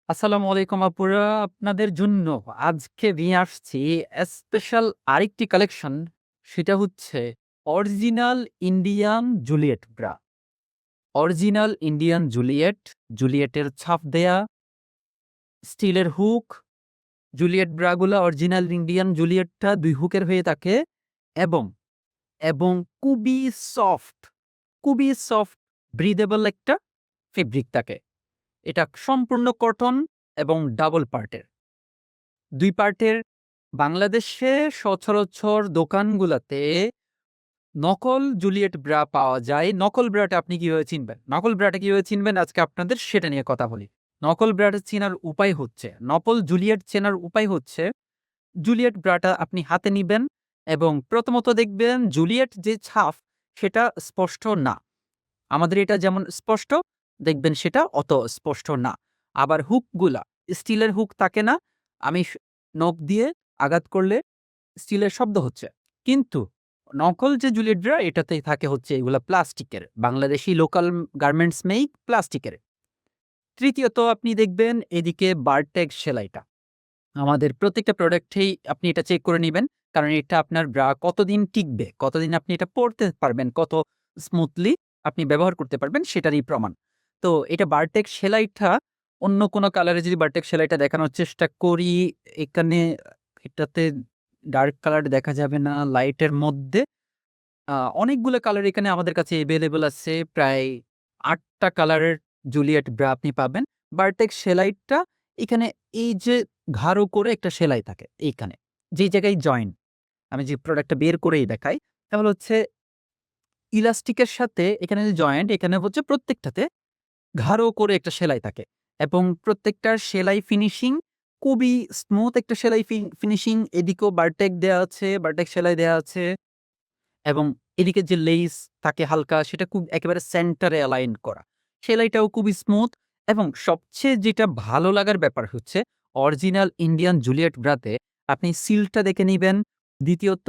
আসসালামু আলাইকুম আপুরা। আপনাদের জন্য আজকে নিয়ে আসছি স্পেশাল আরেকটি কালেকশন। সেটা হচ্ছে original Indian Juliet bra. Original Indian Juliet, জুলিয়েটের ছাপ দেয়া স্টিলের হুক। জুলিয়েট ব্রাগুলা অরিজিনাল ইন্ডিয়ান জুলিয়েটটা ২ হুকের হয়ে থাকে এবং, এবং খুবই সফট, খুবই সফট ব্রিদেবল একটা ফেব্রিক থাকে। এটা সম্পূর্ণ কটন এবং ডাবল পার্টের। ২ পার্টের। বাংলাদেশে সচরাচর দোকানগুলাতে নকল জুলিয়েট ব্রা পাওয়া যায়। নকল ব্রাটা আপনি কিভাবে চিনবেন? নকল ব্রাটা কিভাবে চিনবেন? আজকে আপনাদের সেটা নিয়ে কথা বলি। নকল ব্রাটা চেনার উপায় হচ্ছে, নকল জুলিয়েট চেনার উপায় হচ্ছে, জুলিয়েট ব্রাটা আপনি হাতে নিবেন এবং প্রথমত দেখবেন জুলিয়েট যে ছাপ সেটা স্পষ্ট না। আমাদের এটা যেমন স্পষ্ট, দেখবেন সেটা অত স্পষ্ট না। আবার হুকগুলা স্টিলের হুক থাকে না? আমি নখ দিয়ে আঘাত করলে স্টিলের শব্দ হচ্ছে। কিন্তু নকল যে জুলিয়েট ব্রা এটাতেই থাকে হচ্ছে এগুলা প্লাস্টিকের। বাংলাদেশী লোকাল গার্মেন্টস মেক প্লাস্টিকের। তৃতীয়ত আপনি দেখবেন এদিকে বারটেক সেলাইটা। আমাদের প্রত্যেকটা প্রোডাক্টেই আপনি এটা চেক করে নিবেন। কারণ এটা আপনার ব্রা কতদিন টিকবে, কতদিন আপনি এটা পড়তে পারবেন, কত স্মুথলি আপনি ব্যবহার করতে পারবেন সেটারই প্রমাণ। তো এটা বারটেক সেলাইটা অন্য কোনো কালারে যদি বারটেক সেলাইটা দেখানোর চেষ্টা করি, এখানে এটাতে ডার্ক কালার দেখা যাবে না, লাইটের মধ্যে অনেকগুলো কালার এখানে আমাদের কাছে এভেইলেবল আছে। প্রায় ৮ টা কালারের জুলিয়েট ব্রা আপনি পাবেন। বারটেক্স সেলাইটা এখানে এই যে ঘাড়ো করে একটা সেলাই থাকে এইখানে। যেই জায়গায় জয়েন, আমি যে প্রোডাক্টটা বের করেই দেখাই, তাহলে হচ্ছে ইলাস্টিকের সাথে এখানে যে জয়েন্ট, এখানে হচ্ছে প্রত্যেকটাতে ঘাড়ো করে একটা সেলাই থাকে এবং প্রত্যেকটার সেলাই ফিনিশিং খুবই স্মুথ একটা সেলাই ফিনিশিং। এদিকেও বারটেক দেয়া আছে, বারটেক সেলাই দেয়া আছে। এবং এদিকে যে লেইস থাকে হালকা সেটা খুব একেবারে সেন্টারে অ্যালাইন করা। সেলাইটাও খুবই স্মুথ এবং সবচেয়ে যেটা ভালো লাগার ব্যাপার হচ্ছে অরিজিনাল ইন্ডিয়ান জুলিয়েট ব্রাতে আপনি সিলটা দেখে নিবেন। দ্বিতীয়ত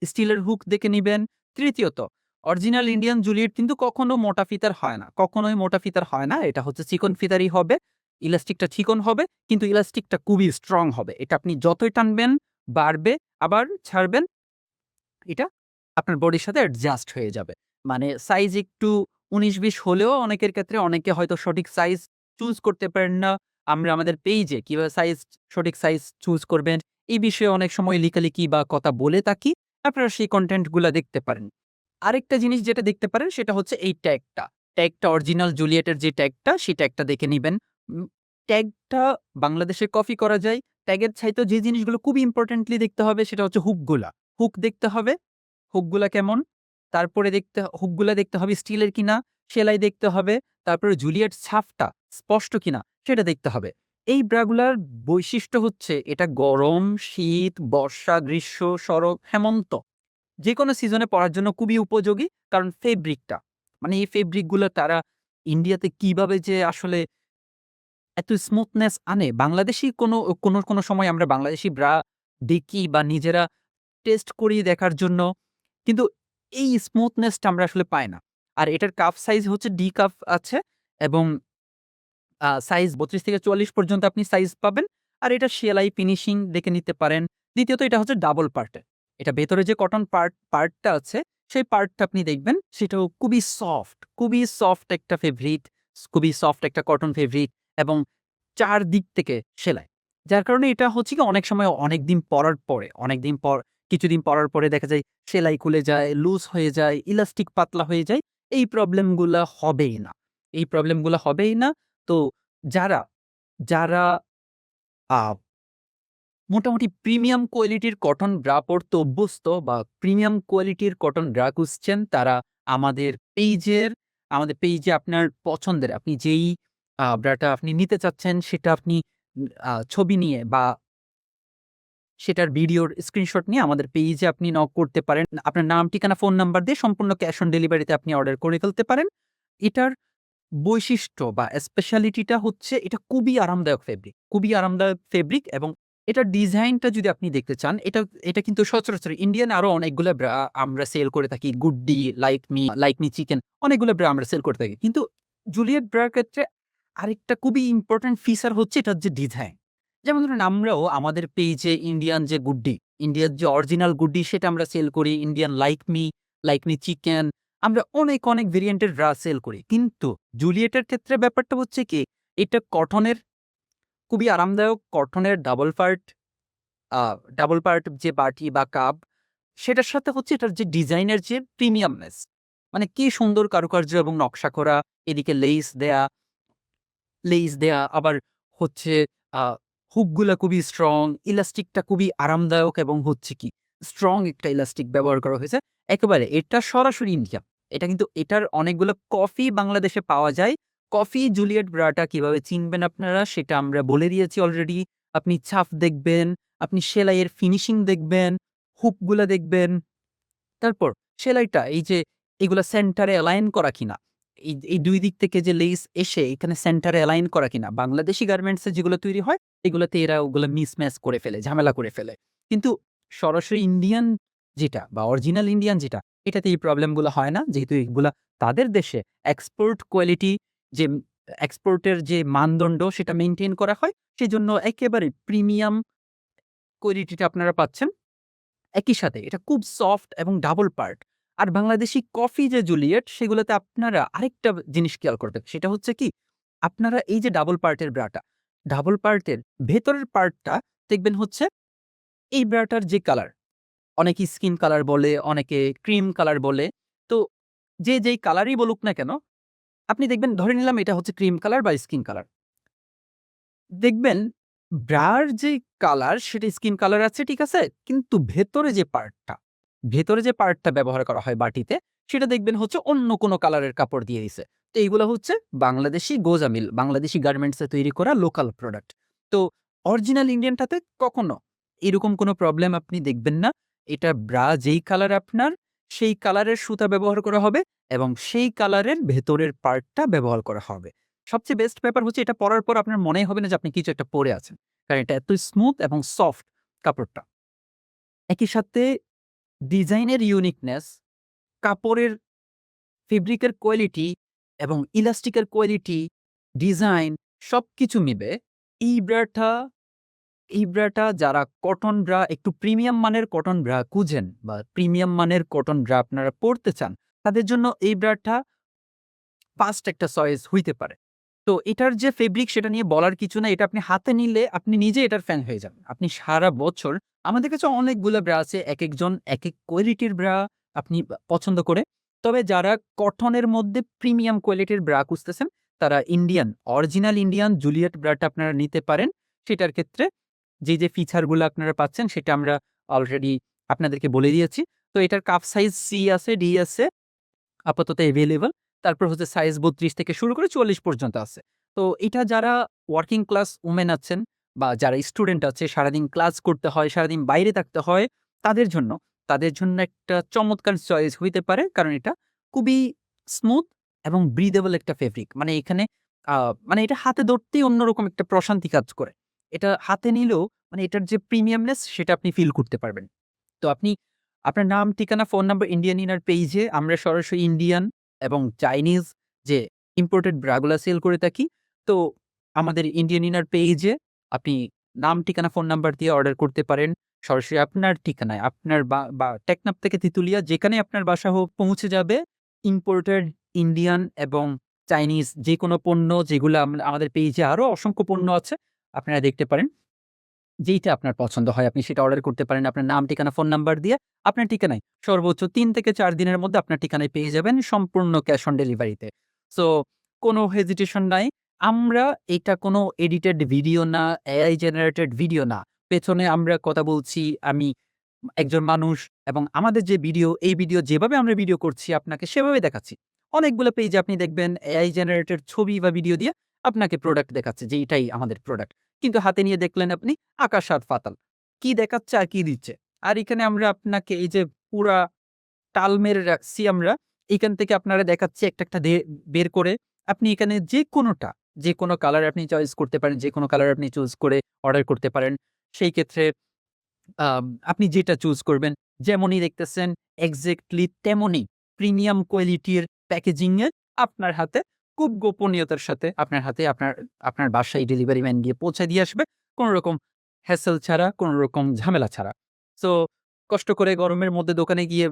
স্টিলের হুক দেখে নিবেন। তৃতীয়ত অরিজিনাল ইন্ডিয়ান জুলিয়েট কিন্তু কখনো মোটা ফিতার হয় না। কখনোই মোটা ফিতার হয় না। এটা হচ্ছে চিকন ফিতারই হবে। ইলাস্টিকটা চিকন হবে কিন্তু ইলাস্টিকটা খুবই স্ট্রং হবে। এটা আপনি যতই টানবেন বাড়বে, আবার ছাড়বেন এটা আপনার বডির সাথে অ্যাডজাস্ট হয়ে যাবে। মানে সাইজ একটু ১৯-২০ হলেও অনেকের ক্ষেত্রে অনেকে হয়তো সঠিক সাইজ চুজ করতে পারেন না। আমরা আমাদের পেইজে কিভাবে সঠিক সাইজ চুজ করবেন, এই বিষয়ে অনেক সময় লিখালিখি বা কথা বলে থাকি। আপনারা সেই কনটেন্ট গুলা দেখতে পারেন। আরেকটা জিনিস যেটা দেখতে পারেন সেটা হচ্ছে এই ট্যাগটা। ট্যাগটা অরিজিনাল জুলিয়েটের যে ট্যাগটা, সেই ট্যাগটা দেখে নিবেন। ট্যাগটা বাংলাদেশে কপি করা যায়। ট্যাগের চাইতেও যে জিনিসগুলো খুবই ইম্পোর্টেন্টলি দেখতে হবে সেটা হচ্ছে হুকগুলা। হুক দেখতে হবে, হুকগুলা কেমন? তারপরে হুকগুলা দেখতে হবে স্টিলের কিনা, সেলাই দেখতে হবে। তারপরে জুলিয়েট ছাপটা স্পষ্ট কিনা সেটা দেখতে হবে। এই ব্রাগুলার বৈশিষ্ট্য হচ্ছে এটা গরম, শীত, বর্ষা, গ্রীষ্ম, শরৎ, হেমন্ত যেকোনো সিজনে পড়ার জন্য খুবই উপযোগী। কারণ ফেব্রিকটা, মানে এই ফেব্রিকগুলো তারা ইন্ডিয়াতে কিভাবে যে আসলে এত স্মুথনেস আনে, বাংলাদেশী কোনো সময় আমরা বাংলাদেশী ব্রা দেখি বা নিজেরা টেস্ট করি দেখার জন্য। কিন্তু এই স্মুথনেসটা আমরা আসলে পাই না। আর এটার কাফ সাইজ হচ্ছে ডি কাফ আছে এবং সাইজ ৩২ থেকে ৪৪ পর্যন্ত আপনি সাইজ পাবেন। আর এটা সেলাই ফিনিশিং দেখে নিতে পারেন। দ্বিতীয়ত এটা হচ্ছে ডাবল পার্টের। এটা ভেতরে যে কটন পার্টটা আছে, সেই পার্টটা আপনি দেখবেন সেটাও খুবই সফট একটা ফেব্রিক, খুবই সফট একটা কটন ফেব্রিক এবং ৪ দিক থেকে সেলাই। যার কারণে এটা হচ্ছে কি অনেক সময় কিছুদিন পরার পরে দেখা যায় সেলাই খুলে যায়, লুজ হয়ে যায়, ইলাস্টিক পাতলা হয়ে যায়। এই প্রবলেমগুলা হবেই না। এই প্রবলেমগুলা হবেই না। তো যারা, যারা আ মোটামুটি প্রিমিয়াম কোয়ালিটির কটন ব্রা পড়তে অভ্যস্ত বা প্রিমিয়াম কোয়ালিটির কটন ব্রা খুঁজছেন, তারা আমাদের পেইজে আপনার পছন্দের আপনি যেই ব্রাটা আপনি নিতে চাচ্ছেন সেটা আপনি ছবি নিয়ে বা সেটার ভিডিওর স্ক্রিনশট নিয়ে আমাদের পেইজে আপনি নক করতে পারেন। আপনার নাম, ঠিকানা, ফোন নাম্বার দিয়ে সম্পূর্ণ ক্যাশ অন ডেলিভারিতে আপনি অর্ডার করে ফেলতে পারেন। এটার বৈশিষ্ট্য বা স্পেশালিটিটা হচ্ছে এটা খুবই আরামদায়ক ফেব্রিক এবং এটার ডিজাইনটা যদি আপনি দেখতে চান, এটা কিন্তু সচরাচর ইন্ডিয়ান আরো অনেকগুলা ব্রা আমরা সেল করে থাকি। গুডডি, লাইক মি চিকেন, অনেকগুলো ব্রা আমরা সেল করে থাকি। কিন্তু জুলিয়েট ব্রার ক্ষেত্রে আরেকটা খুবই ইম্পর্টেন্ট ফিচার হচ্ছে এটার যে ডিজাইন। যেমন ধরুন আমরাও আমাদের পেজে ইন্ডিয়ান যে গুড্ডি, ইন্ডিয়ার যে অরিজিনাল গুড্ডি সেটা আমরা সেল করি। ইন্ডিয়ান লাইক মি চিকেন, আমরা অনেক ভেরিয়েন্টের ব্রা সেল করি। কিন্তু জুলিয়েটের ক্ষেত্রে ব্যাপারটা হচ্ছে কি, এটা কটনের, খুবই আরামদায়ক কটনের ডাবল পার্ট যে বাটি বা কাপ, সেটার সাথে হচ্ছে এটার যে ডিজাইনের যে প্রিমিয়ামনেস, মানে কি সুন্দর কারুকার্য এবং নকশা করা, এদিকে লেইস দেয়া, আবার হচ্ছে আ হুকগুলা খুবই স্ট্রং, ইলাস্টিকটা খুবই আরামদায়ক এবং হচ্ছে কি স্ট্রং একটা ইলাস্টিক ব্যবহার করা হয়েছে। একেবারে এটা সরাসরি ইন্ডিয়া। এটা কিন্তু এটার অনেকগুলো কপি বাংলাদেশে পাওয়া যায়। কফি জুলিয়েট ব্রাটা কিভাবে চিনবেন আপনারা সেটা আমরা বলে দিয়েছি অলরেডি। আপনি ছাপ দেখবেন, আপনি সেলাইয়ের ফিনিশিং দেখবেন, হুকগুলা দেখবেন। তারপর সেলাইটা এই যে এগুলা সেন্টারে অ্যালাইন করা কিনা, এই ২ দিক থেকে যে লেস এসে এখানে সেন্টারে অ্যালাইন করা কিনা। বাংলাদেশি গার্মেন্টস এ যেগুলো তৈরি হয় এগুলাতে এরা ওগুলা মিসম্যাচ করে ফেলে, ঝামেলা করে ফেলে। কিন্তু সরাসরি ইন্ডিয়ান যেটা বা অরিজিনাল ইন্ডিয়ান যেটা, এটাতে এই প্রবলেম গুলো হয় না। যেহেতু এগুলা তাদের দেশে এক্সপোর্ট কোয়ালিটি, যে এক্সপোর্টের যে মানদণ্ড সেটা মেইনটেইন করা হয়। সেজন্য একেবারে প্রিমিয়াম কোয়ালিটিটা আপনারা পাচ্ছেন। একই সাথে এটা খুব সফট এবং ডাবল পার্ট। আর বাংলাদেশি কফি যে জুলিয়েট সেগুলোতে আপনারা আরেকটা জিনিস খেয়াল করবেন। সেটা হচ্ছে কি, আপনারা এই যে ডাবল পার্টের ব্রাটা, ডাবল পার্টের ভেতরের পার্টটা দেখবেন হচ্ছে এই ব্রাটার যে কালার, অনেকে স্কিন কালার বলে, অনেকে ক্রিম কালার বলে। তো যে যেই কালারই বলুক না কেন, আপনি দেখবেন ধরে নিলাম এটা হচ্ছে ক্রিম কালার বা স্কিন কালার। দেখবেন ব্রার যে কালার সেটা স্কিন কালার আছে, ঠিক আছে? কিন্তু ভেতরে যে পার্টটা ব্যবহার করা হয় বাটিতে, সেটা দেখবেন হচ্ছে অন্য কোনো কালারের কাপড় দিয়ে দিছে। তো এইগুলা হচ্ছে বাংলাদেশি গোজামিল, বাংলাদেশি গার্মেন্টস এ তৈরি করা লোকাল প্রোডাক্ট। তো অরিজিনাল ইন্ডিয়ানটাতে কখনো এরকম কোনো প্রবলেম আপনি দেখবেন না। এটা ব্রা যেই কালার আপনার, সেই কালারের সুতা ব্যবহার করা হবে এবং সেই কালারের ভেতরের পার্টটা ব্যবহার করা হবে। সবচেয়ে বেস্ট ব্যাপার হচ্ছে এটা পরার পর আপনার মনেই হবে না যে আপনি কিছু একটা পরে আছেন। কারণ এটা এত স্মুথ এবং সফট কাপড়টা। একই সাথে ডিজাইনের ইউনিকনেস, কাপড়ের ফেব্রিকের কোয়ালিটি এবং ইলাস্টিকের কোয়ালিটি, ডিজাইন সবকিছু মিলে এই ব্রাটা এই ব্রাটা যারা কটন ব্রা, একটু প্রিমিয়াম মানের কটন ব্রা খুঁজেন বা প্রিমিয়াম মানের কটন ব্রা আপনারা পড়তে চান, তাদের জন্য এই ব্রাটা ফার্স্ট একটা চয়েস হইতে পারে। তো এটার যে ফেব্রিক সেটা নিয়ে বলার কিছু না। এটা আপনি হাতে নিলে আপনি নিজে এটার ফ্যান হয়ে যাবেন। আপনি সারা বছর, আমাদের কাছে অনেকগুলা ব্রা আছে। একেকজন একেক কোয়ালিটির ব্রা আপনি পছন্দ করে। তবে যারা কটনের মধ্যে প্রিমিয়াম কোয়ালিটির ব্রা খুঁজতেছেন, তারা অরিজিনাল ইন্ডিয়ান জুলিয়েট ব্রাটা আপনারা নিতে পারেন। সেটার ক্ষেত্রে যে ফিচার গুলো আপনারা পাচ্ছেন সেটা আমরা অলরেডি আপনাদেরকে বলে দিয়েছি। তো এটার কাপ সাইজ সি আছে, ডি আছে। আপাতত এভেইলেবল। তারপর হচ্ছে সাইজ ৩২ থেকে শুরু করে ৪৪ পর্যন্ত আছে। তো এটা যারা ওয়ার্কিং ক্লাস ওমেন আছেন বা যারা স্টুডেন্ট আছে, সারাদিন ক্লাস করতে হয়, সারাদিন বাইরে থাকতে হয়, তাদের জন্য তাদের জন্য একটা চমৎকার চয়েস হইতে পারে। কারণ এটা খুবই স্মুথ এবং ব্রিদেবল একটা ফেব্রিক। মানে এখানে আ মানে এটা হাতে ধরতেই অন্যরকম একটা প্রশান্তি কাজ করে। এটা হাতে নিলেও মানে এটার যে প্রিমিয়ামনেস সেটা আপনি ফিল করতে পারবেন। তো আপনি আপনার নাম, ঠিকানা, ফোন নাম্বার ইন্ডিয়ান ইনার পেইজে আমরা সরাসরি ইন্ডিয়ান এবং চাইনিজ যে ইম্পোর্টেড ব্রাগুলা সেল করে থাকি। তো আমাদের ইন্ডিয়ান ইনার পেইজে আপনি নাম, ঠিকানা, ফোন নাম্বার দিয়ে অর্ডার করতে পারেন। সরাসরি আপনার ঠিকানায়, আপনার বা টেকনাফ থেকে তেঁতুলিয়া যেখানে আপনার বাসা হোক পৌঁছে যাবে ইম্পোর্টেড ইন্ডিয়ান এবং চাইনিজ যেকোনো পণ্য, যেগুলা আমাদের পেইজে আরো অসংখ্য পণ্য আছে। আপনারা দেখতে পারেন। যেইটা আপনার পছন্দ হয় আপনি সেটা অর্ডার করতে পারেন। আপনার নাম, ঠিকানা, ফোন নাম্বার দিয়ে আপনার ঠিকানায় সর্বোচ্চ ৩ থেকে ৪ দিনের মধ্যে আপনার ঠিকানায় পেয়ে যাবেন সম্পূর্ণ ক্যাশ অন ডেলিভারিতে। সো কোনো হেজিটেশন নাই। আমরা এটা কোনো এডিটেড ভিডিও না, এআই জেনারেটেড ভিডিও না। পেছনে আমরা কথা বলছি, আমি একজন মানুষ এবং আমাদের যে ভিডিও, এই ভিডিও যেভাবে আমরা ভিডিও করছি আপনাকে সেভাবে দেখাচ্ছি। অনেকগুলো পেজে আপনি দেখবেন এআই জেনারেটেড ছবি বা ভিডিও দিয়ে আপনাকে প্রোডাক্ট দেখাচ্ছে যে এটাই আমাদের প্রোডাক্ট। কিন্তু হাতে নিয়ে দেখলেন আপনি আকাশ আর পাতাল। কি দেখাচ্ছে আর কি দিচ্ছে। আর এখানে আমরা আপনাকে এই যে পুরা তাল মেরে রাখছি আমরা, এখান থেকে আপনারা দেখাচ্ছি একটা বের করে আপনি এখানে যেকোনো কালার আপনি চয়েস করতে পারেন, যেকোনো কালার আপনি চুজ করে অর্ডার করতে পারেন। সেই ক্ষেত্রে আপনি যেটা চুজ করবেন, যেমনই দেখতেছেন এক্সাক্টলি তেমনই প্রিমিয়াম কোয়ালিটির প্যাকেজিং এ আপনার হাতে খুব গোপনীয়তার সাথে আপনার হাতে আপনার বাসায় ডেলিভারি ম্যান গিয়ে পৌঁছে দিয়ে আসবে। কোনো রকম হ্যাসেল ছাড়া, কোনো রকম ঝামেলা ছাড়া। সো কষ্ট করে গরমের মধ্যে দোকানে গিয়ে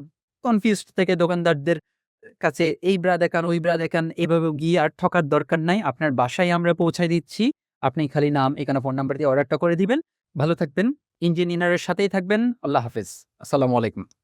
কনফিউজড থেকে দোকানদারদের কাছে এই ব্রা দেখান, ওই ব্রা দেখান, এভাবে গিয়ে আর ঠকার দরকার নাই। আপনার বাসায় আমরা পৌঁছায় দিচ্ছি। আপনি খালি নাম, এখানে ফোন নাম্বার দিয়ে অর্ডারটা করে দিবেন। ভালো থাকবেন। ইঞ্জিনিয়ারের সাথেই থাকবেন। আল্লাহ হাফেজ। আসসালামু আলাইকুম।